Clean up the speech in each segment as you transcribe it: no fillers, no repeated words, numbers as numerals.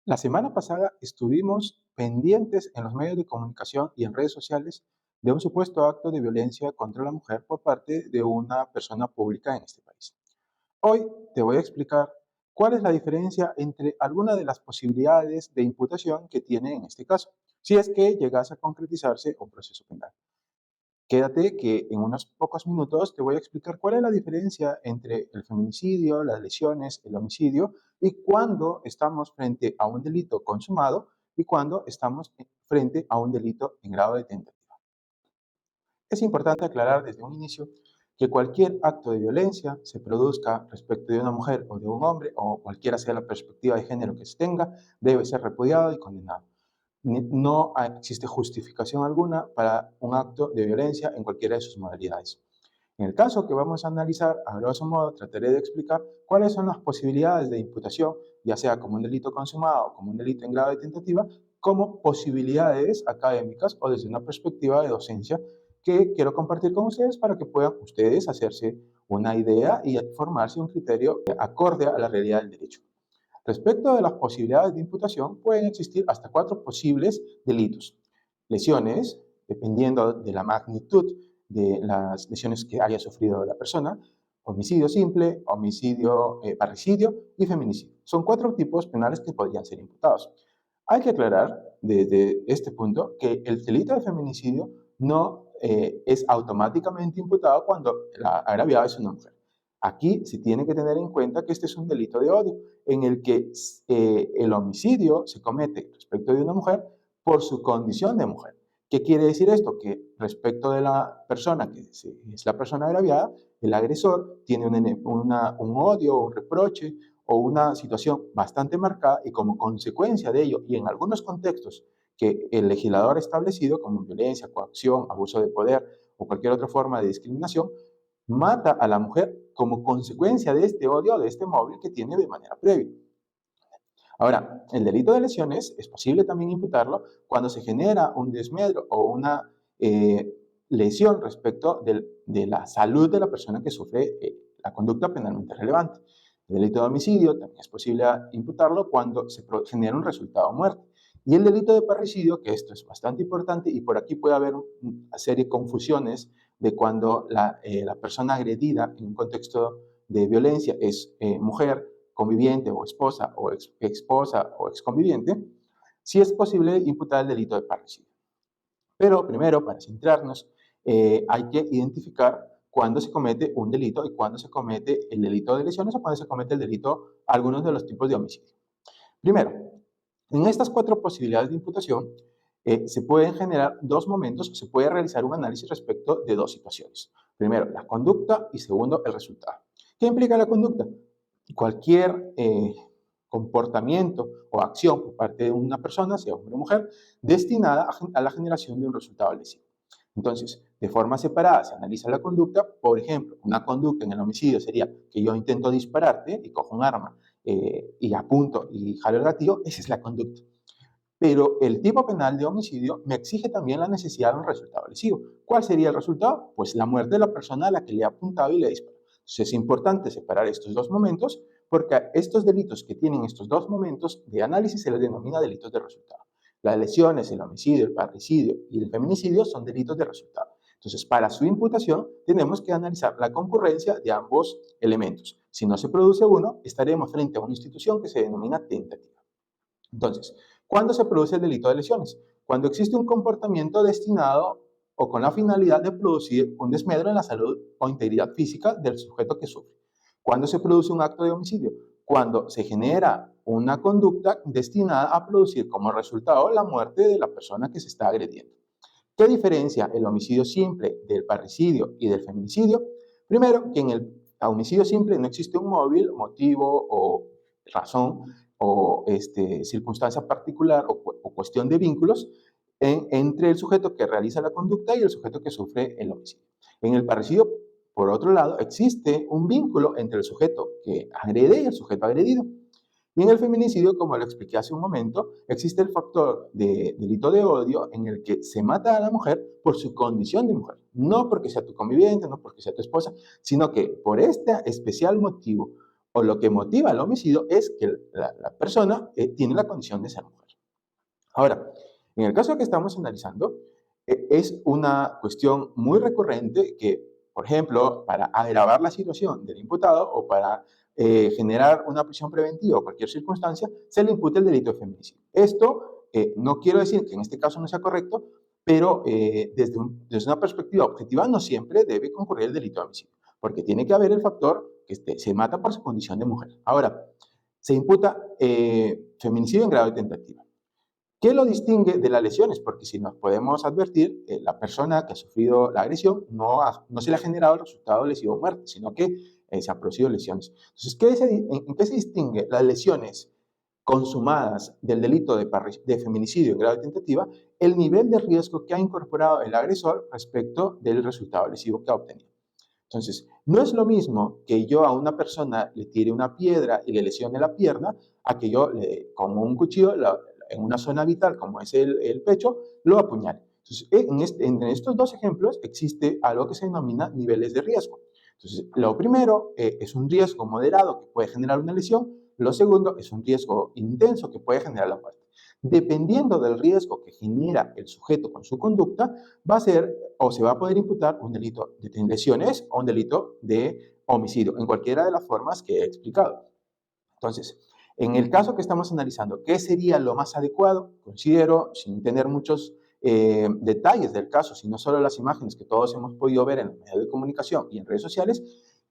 La semana pasada estuvimos pendientes en los medios de comunicación y en redes sociales de un supuesto acto de violencia contra la mujer por parte de una persona pública en este país. Hoy te voy a explicar cuál es la diferencia entre algunas de las posibilidades de imputación que tiene en este caso, si es que llegase a concretizarse un proceso penal. Quédate que en unos pocos minutos te voy a explicar cuál es la diferencia entre el feminicidio, las lesiones, el homicidio y cuándo estamos frente a un delito consumado y cuándo estamos frente a un delito en grado de tentativa. Es importante aclarar desde un inicio que cualquier acto de violencia se produzca respecto de una mujer o de un hombre o cualquiera sea la perspectiva de género que se tenga, debe ser repudiado y condenado. No existe justificación alguna para un acto de violencia en cualquiera de sus modalidades. En el caso que vamos a analizar, a grosso modo, trataré de explicar cuáles son las posibilidades de imputación, ya sea como un delito consumado o como un delito en grado de tentativa, como posibilidades académicas o desde una perspectiva de docencia que quiero compartir con ustedes para que puedan ustedes hacerse una idea y formarse un criterio acorde a la realidad del derecho. Respecto de las posibilidades de imputación, pueden existir hasta 4 posibles delitos. Lesiones, dependiendo de la magnitud de las lesiones que haya sufrido la persona, homicidio simple, homicidio parricidio y feminicidio. Son 4 tipos penales que podrían ser imputados. Hay que aclarar desde este punto que el delito de feminicidio no es automáticamente imputado cuando la agraviada es una mujer. Aquí se tiene que tener en cuenta que este es un delito de odio, en el que el homicidio se comete respecto de una mujer por su condición de mujer. ¿Qué quiere decir esto? Que respecto de la persona que es la persona agraviada, el agresor tiene un odio, un reproche o una situación bastante marcada y como consecuencia de ello, y en algunos contextos que el legislador ha establecido, como violencia, coacción, abuso de poder o cualquier otra forma de discriminación, mata a la mujer como consecuencia de este odio, de este móvil que tiene de manera previa. Ahora, el delito de lesiones es posible también imputarlo cuando se genera un desmedro o una lesión respecto de la salud de la persona que sufre la conducta penalmente relevante. El delito de homicidio también es posible imputarlo cuando se genera un resultado muerte. Y el delito de parricidio, que esto es bastante importante y por aquí puede haber una serie de confusiones de cuando la persona agredida en un contexto de violencia es mujer, conviviente o esposa o esposa o exconviviente, sí es posible imputar el delito de parricidio. Pero primero, para centrarnos, hay que identificar cuándo se comete un delito y cuándo se comete el delito de lesiones o cuándo se comete el delito, algunos de los tipos de homicidio. Primero, en estas 4 posibilidades de imputación, se pueden generar 2 momentos, se puede realizar un análisis respecto de 2 situaciones. Primero, la conducta y segundo, el resultado. ¿Qué implica la conducta? Cualquier comportamiento o acción por parte de una persona, sea hombre o mujer, destinada a la generación de un resultado lesivo. Entonces, de forma separada se analiza la conducta. Por ejemplo, una conducta en el homicidio sería que yo intento dispararte y cojo un arma y apunto y jalo el gatillo. Esa es la conducta. Pero el tipo penal de homicidio me exige también la necesidad de un resultado lesivo. ¿Cuál sería el resultado? Pues la muerte de la persona a la que le he apuntado y le he disparado. Entonces es importante separar estos 2 momentos porque a estos delitos que tienen estos 2 momentos de análisis se les denomina delitos de resultado. Las lesiones, el homicidio, el parricidio y el feminicidio son delitos de resultado. Entonces, para su imputación tenemos que analizar la concurrencia de ambos elementos. Si no se produce uno, estaremos frente a una institución que se denomina tentativa. Entonces, ¿cuándo se produce el delito de lesiones? Cuando existe un comportamiento destinado o con la finalidad de producir un desmedro en la salud o integridad física del sujeto que sufre. ¿Cuándo se produce un acto de homicidio? Cuando se genera una conducta destinada a producir como resultado la muerte de la persona que se está agrediendo. ¿Qué diferencia el homicidio simple del parricidio y del feminicidio? Primero, que en el homicidio simple no existe un móvil, motivo o razón o circunstancia particular o cuestión de vínculos entre el sujeto que realiza la conducta y el sujeto que sufre el homicidio. En el parricidio, por otro lado, existe un vínculo entre el sujeto que agrede y el sujeto agredido. Y en el feminicidio, como lo expliqué hace un momento, existe el factor de delito de odio en el que se mata a la mujer por su condición de mujer. No porque sea tu conviviente, no porque sea tu esposa, sino que por este especial motivo o lo que motiva el homicidio es que la persona tiene la condición de ser mujer. Ahora, en el caso que estamos analizando, es una cuestión muy recurrente que, por ejemplo, para agravar la situación del imputado o para generar una prisión preventiva o cualquier circunstancia, se le impute el delito de feminicidio. Esto no quiero decir que en este caso no sea correcto, pero desde una perspectiva objetiva no siempre debe concurrir el delito de homicidio, porque tiene que haber el factor que se mata por su condición de mujer. Ahora, se imputa feminicidio en grado de tentativa. ¿Qué lo distingue de las lesiones? Porque si nos podemos advertir, la persona que ha sufrido la agresión no se le ha generado el resultado lesivo o muerte, sino que se han producido lesiones. Entonces, ¿en qué se distingue las lesiones consumadas del delito de feminicidio en grado de tentativa? El nivel de riesgo que ha incorporado el agresor respecto del resultado lesivo que ha obtenido. Entonces, no es lo mismo que yo a una persona le tire una piedra y le lesione la pierna, a que yo con un cuchillo en una zona vital como es el pecho, lo apuñale. Entonces, entre estos dos ejemplos existe algo que se denomina niveles de riesgo. Entonces, lo primero es un riesgo moderado que puede generar una lesión, lo segundo es un riesgo intenso que puede generar la muerte. Dependiendo del riesgo que genera el sujeto con su conducta, va a ser o se va a poder imputar un delito de lesiones o un delito de homicidio, en cualquiera de las formas que he explicado. Entonces, en el caso que estamos analizando, ¿qué sería lo más adecuado? Considero, sin tener muchos detalles del caso, sino solo las imágenes que todos hemos podido ver en los medios de comunicación y en redes sociales,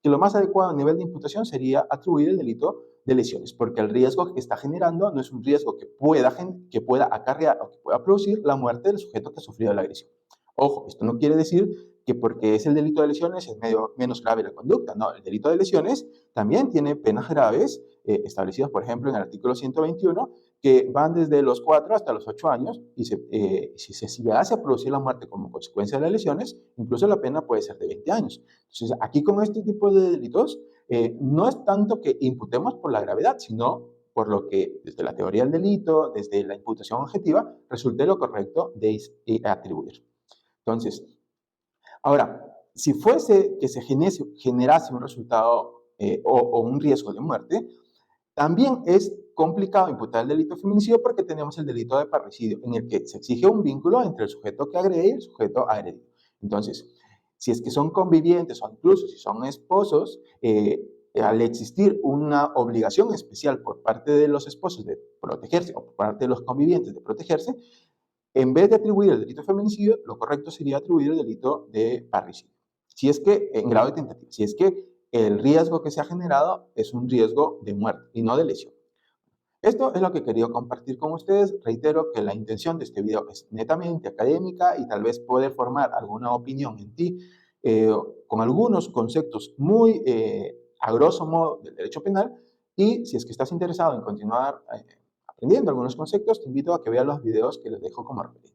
que lo más adecuado a nivel de imputación sería atribuir el delito de lesiones, porque el riesgo que está generando no es un riesgo que pueda acarrear o que pueda producir la muerte del sujeto que ha sufrido la agresión. Ojo, esto no quiere decir que porque es el delito de lesiones es menos grave la conducta. No, el delito de lesiones también tiene penas graves establecidas, por ejemplo, en el artículo 121, que van desde los 4 hasta los 8 años, y si se llegase a producir la muerte como consecuencia de las lesiones, incluso la pena puede ser de 20 años. Entonces, aquí con este tipo de delitos, no es tanto que imputemos por la gravedad, sino por lo que desde la teoría del delito, desde la imputación objetiva, resulte lo correcto de atribuir. Entonces, ahora, si fuese que se generase un resultado o un riesgo de muerte, también es complicado imputar el delito de feminicidio porque tenemos el delito de parricidio, en el que se exige un vínculo entre el sujeto que agrede y el sujeto agredido. Entonces, si es que son convivientes o incluso si son esposos, al existir una obligación especial por parte de los esposos de protegerse o por parte de los convivientes de protegerse, en vez de atribuir el delito de feminicidio, lo correcto sería atribuir el delito de parricidio. Si es que, en grado de tentativa, si es que el riesgo que se ha generado es un riesgo de muerte y no de lesión. Esto es lo que quería compartir con ustedes. Reitero que la intención de este video es netamente académica y tal vez poder formar alguna opinión en ti con algunos conceptos muy a grosso modo del derecho penal. Y si es que estás interesado en continuar aprendiendo algunos conceptos, te invito a que veas los videos que les dejo como referencia.